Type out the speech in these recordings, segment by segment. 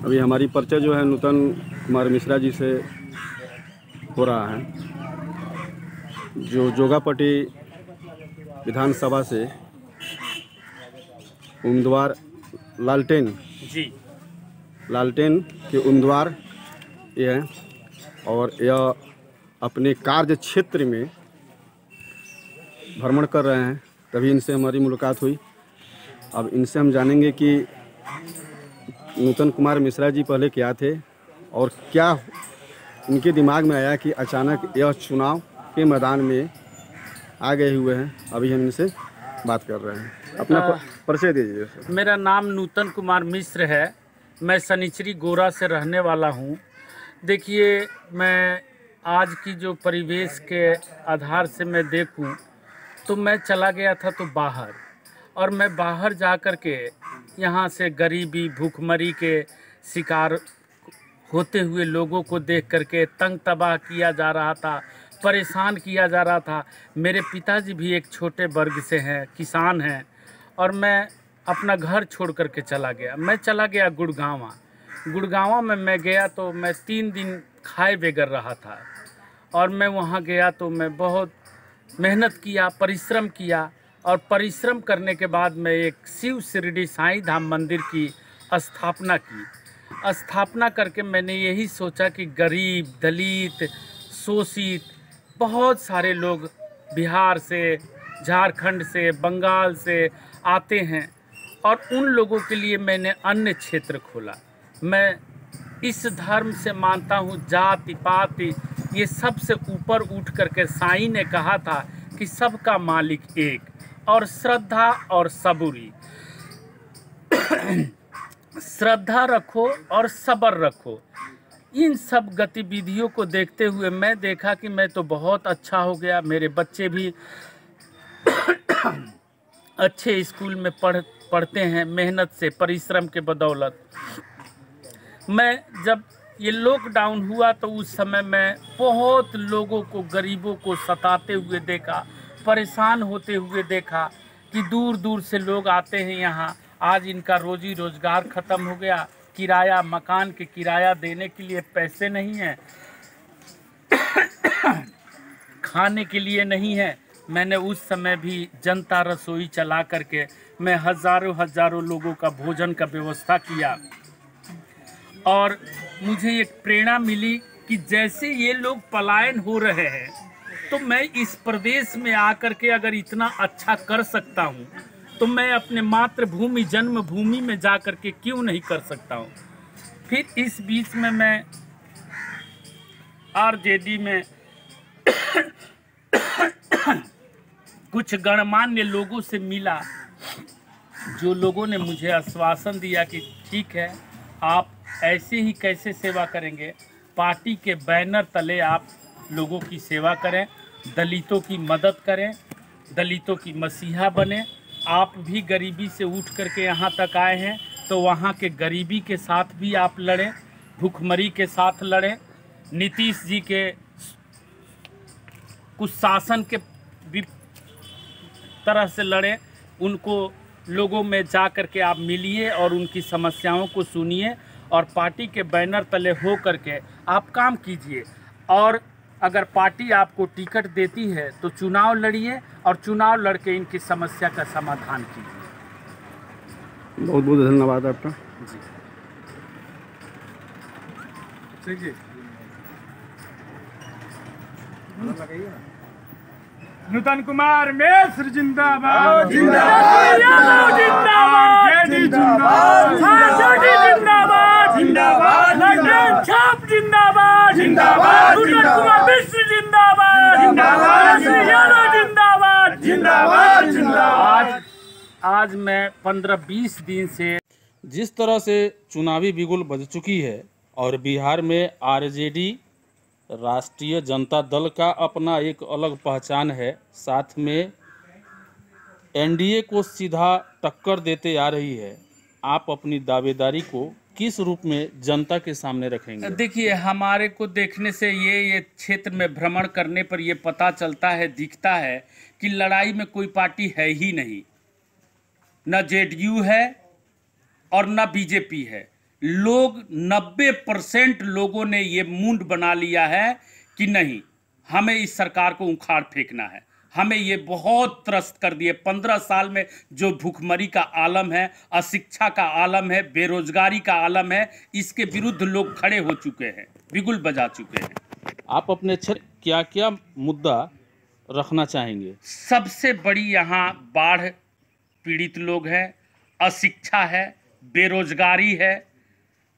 अभी हमारी परिचय जो है नूतन कुमार मिश्रा जी से हो रहा है, जो जोगापट्टी विधानसभा से उम्मीदवार लालटेन के उम्मीदवार ये हैं और यह अपने कार्य क्षेत्र में भ्रमण कर रहे हैं। तभी इनसे हमारी मुलाकात हुई। अब इनसे हम जानेंगे कि नूतन कुमार मिश्रा जी पहले क्या थे और क्या उनके दिमाग में आया कि अचानक यह चुनाव के मैदान में आ गए हुए हैं। अभी हम इनसे बात कर रहे हैं। अपना परिचय दीजिए सर। मेरा नाम नूतन कुमार मिश्र है। मैं शनिचरी गोरा से रहने वाला हूँ। देखिए, मैं आज की जो परिवेश के आधार से मैं देखूं तो मैं चला गया था तो बाहर, और मैं बाहर जा कर के यहाँ से गरीबी भूखमरी के शिकार होते हुए लोगों को देख करके तंग तबाह किया जा रहा था, परेशान किया जा रहा था। मेरे पिताजी भी एक छोटे वर्ग से हैं, किसान हैं, और मैं अपना घर छोड़ करके चला गया। मैं चला गया गुड़गांव में मैं गया तो मैं 3 दिन खाए बगैर रहा था। और मैं वहाँ गया तो मैं बहुत मेहनत किया, परिश्रम किया, और परिश्रम करने के बाद मैं एक शिव शिरडी साईं धाम मंदिर की स्थापना करके मैंने यही सोचा कि गरीब, दलित, शोषित बहुत सारे लोग बिहार से, झारखंड से, बंगाल से आते हैं, और उन लोगों के लिए मैंने अन्य क्षेत्र खोला। मैं इस धर्म से मानता हूँ, जाति पाति ये सबसे ऊपर उठ करके साईं ने कहा था कि सबका मालिक एक, और श्रद्धा और सबूरी श्रद्धा रखो और सब्र रखो। इन सब गतिविधियों को देखते हुए मैं देखा कि मैं तो बहुत अच्छा हो गया। मेरे बच्चे भी अच्छे स्कूल में पढ़ते हैं, मेहनत से, परिश्रम के बदौलत। मैं जब ये लॉकडाउन हुआ तो उस समय मैं बहुत लोगों को, गरीबों को सताते हुए देखा, परेशान होते हुए देखा कि दूर दूर से लोग आते हैं यहाँ। आज इनका रोजी रोजगार ख़त्म हो गया, किराया, मकान के किराया देने के लिए पैसे नहीं हैं, खाने के लिए नहीं है। मैंने उस समय भी जनता रसोई चला करके मैं हज़ारों लोगों का भोजन का व्यवस्था किया, और मुझे एक प्रेरणा मिली कि जैसे ये लोग पलायन हो रहे हैं तो मैं इस प्रदेश में आकर के अगर इतना अच्छा कर सकता हूँ तो मैं अपने मातृभूमि, जन्मभूमि में जा कर के क्यों नहीं कर सकता हूँ। फिर इस बीच में मैं आरजेडी में कुछ गणमान्य लोगों से मिला, जो लोगों ने मुझे आश्वासन दिया कि ठीक है, आप ऐसे ही कैसे सेवा करेंगे, पार्टी के बैनर तले आप लोगों की सेवा करें, दलितों की मदद करें, दलितों की मसीहा बने। आप भी गरीबी से उठ करके यहाँ तक आए हैं तो वहाँ के गरीबी के साथ भी आप लड़ें, भूखमरी के साथ लड़ें, नीतीश जी के कुछ शासन के भी तरह से लड़ें। उनको लोगों में जा कर के आप मिलिए और उनकी समस्याओं को सुनिए, और पार्टी के बैनर तले हो करके आप काम कीजिए। और अगर पार्टी आपको टिकट देती है तो चुनाव लड़िए, और चुनाव लड़के इनकी समस्या का समाधान कीजिए। बहुत बहुत धन्यवाद आपका जी। ठीक है, नूतन कुमार मिश्र जिंदाबाद, जिंदाबाद, जिंदाबाद, जिंदाबाद, जिंदाबाद, लंदन छाप जिंदाबाद, जिंदाबाद, नूतन कुमार मिश्र जिंदाबाद, जिंदाबाद, जिंदाबाद, जिंदाबाद, जिंदाबाद। आज मैं 15-20 दिन से जिस तरह से चुनावी बिगुल बज चुकी है और बिहार में आरजेडी राष्ट्रीय जनता दल का अपना एक अलग पहचान है, साथ में एनडीए को सीधा टक्कर देते आ रही है, आप अपनी दावेदारी को किस रूप में जनता के सामने रखेंगे? देखिए, हमारे को देखने से ये क्षेत्र में भ्रमण करने पर ये पता चलता है, दिखता है कि लड़ाई में कोई पार्टी है ही नहीं। न जेडीयू है और न बीजेपी है। लोग 90% लोगों ने ये मूड बना लिया है कि नहीं, हमें इस सरकार को उखाड़ फेंकना है। हमें ये बहुत त्रस्त कर दिए। 15 साल में जो भूखमरी का आलम है, अशिक्षा का आलम है, बेरोजगारी का आलम है, इसके विरुद्ध लोग खड़े हो चुके हैं, बिगुल बजा चुके हैं। आप अपने क्षेत्र क्या क्या मुद्दा रखना चाहेंगे? सबसे बड़ी यहाँ बाढ़ पीड़ित लोग हैं, अशिक्षा है, बेरोजगारी है,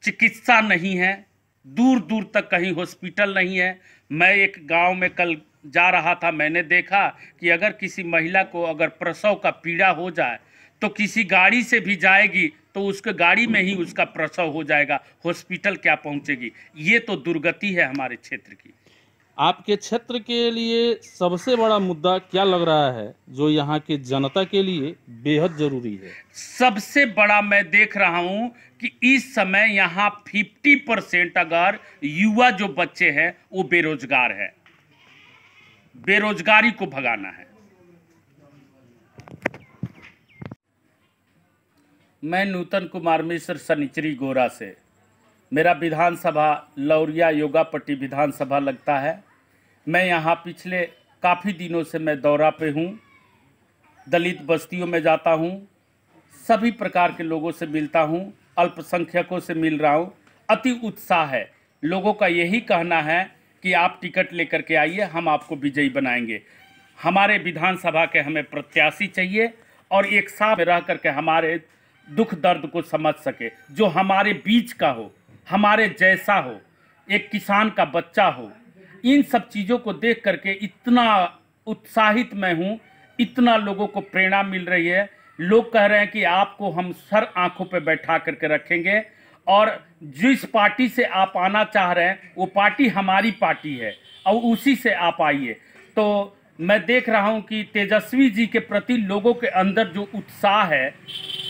चिकित्सा नहीं है, दूर दूर तक कहीं हॉस्पिटल नहीं है। मैं एक गांव में कल जा रहा था, मैंने देखा कि अगर किसी महिला को अगर प्रसव का पीड़ा हो जाए तो किसी गाड़ी से भी जाएगी तो उसके गाड़ी में ही उसका प्रसव हो जाएगा, हॉस्पिटल क्या पहुंचेगी। ये तो दुर्गति है हमारे क्षेत्र की। आपके क्षेत्र के लिए सबसे बड़ा मुद्दा क्या लग रहा है जो यहाँ की जनता के लिए बेहद जरूरी है? सबसे बड़ा मैं देख रहा हूं कि इस समय यहाँ 50% अगर युवा जो बच्चे हैं वो बेरोजगार है। बेरोजगारी को भगाना है। मैं नूतन कुमार मिश्र सनिचरी गोरा से, मेरा विधानसभा लौरिया योगापट्टी विधानसभा लगता है। मैं यहाँ पिछले काफ़ी दिनों से मैं दौरा पे हूँ, दलित बस्तियों में जाता हूँ, सभी प्रकार के लोगों से मिलता हूँ, अल्पसंख्यकों से मिल रहा हूँ। अति उत्साह है, लोगों का यही कहना है कि आप टिकट लेकर के आइए, हम आपको विजयी बनाएंगे। हमारे विधानसभा के हमें प्रत्याशी चाहिए और एक साथ रह करके हमारे दुख दर्द को समझ सके, जो हमारे बीच का हो, हमारे जैसा हो, एक किसान का बच्चा हो। इन सब चीज़ों को देख करके इतना उत्साहित मैं हूँ, इतना लोगों को प्रेरणा मिल रही है। लोग कह रहे हैं कि आपको हम सर आंखों पे बैठा करके रखेंगे और जिस पार्टी से आप आना चाह रहे हैं वो पार्टी हमारी पार्टी है और उसी से आप आइए। तो मैं देख रहा हूं कि तेजस्वी जी के प्रति लोगों के अंदर जो उत्साह है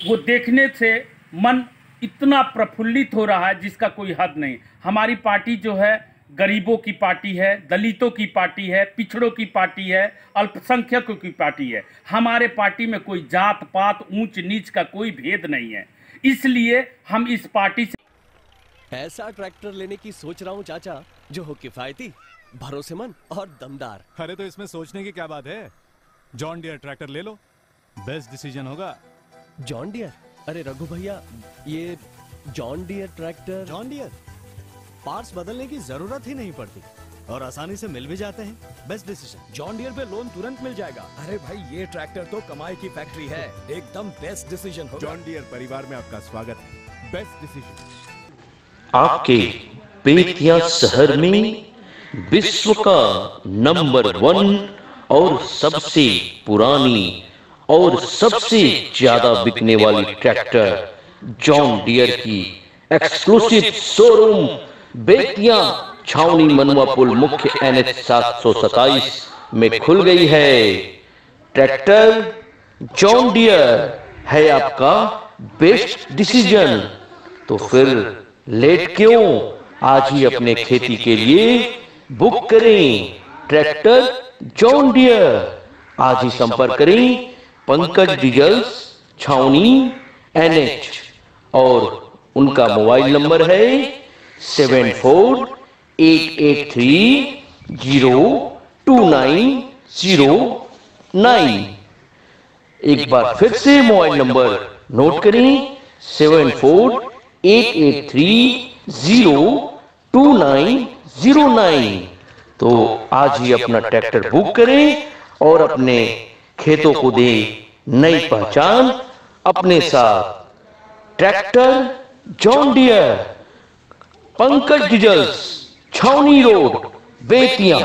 वो देखने से मन इतना प्रफुल्लित हो रहा है जिसका कोई हद नहीं। हमारी पार्टी जो है गरीबों की पार्टी है, दलितों की पार्टी है, पिछड़ों की पार्टी है, अल्पसंख्यकों की पार्टी है। हमारे पार्टी में कोई जात पात ऊंच नीच का कोई भेद नहीं है। इसलिए हम इस पार्टी से ऐसा ट्रैक्टर लेने की सोच रहा हूँ चाचा, जो हो किफायती, भरोसेमंद और दमदार। अरे तो इसमें सोचने की क्या बात है, जॉन डियर ट्रैक्टर ले लो, बेस्ट डिसीजन होगा। John Deere? अरे रघु भैया, ये John Deere tractor. John Deere parts बदलने की जरूरत ही नहीं पड़ती और आसानी से मिल भी जाते हैं। Best decision. जॉन डियर पे लोन तुरंत मिल जाएगा। अरे भाई, ये ट्रैक्टर तो कमाई की फैक्ट्री है, एकदम बेस्ट डिसीजन होगा। जॉन डियर परिवार में आपका स्वागत है। Best decision. आपके बेतिया शहर में विश्व का नंबर 1 और सबसे पुरानी और सबसे ज्यादा बिकने वाली ट्रैक्टर जॉन डियर की एक्सक्लूसिव शोरूम बेतिया छावनी मनुआ पुल मुख्य NH 727 में खुल गई है। ट्रैक्टर जॉन डियर है आपका बेस्ट डिसीजन। तो फिर लेट क्यों, आज ही अपने खेती के लिए बुक करें ट्रैक्टर जॉन डियर। आज ही संपर्क करें पंकज डीजल्स छावनी NH और उनका मोबाइल नंबर है 7488302909। एक बार फिर से मोबाइल नंबर नोट करें 7488302909। तो आज ही अपना ट्रैक्टर बुक करें और अपने खेतों को दें नई पहचान। अपने साथ tractor John Deere, Pankaj diesels, छावनी रोड, बेतिया।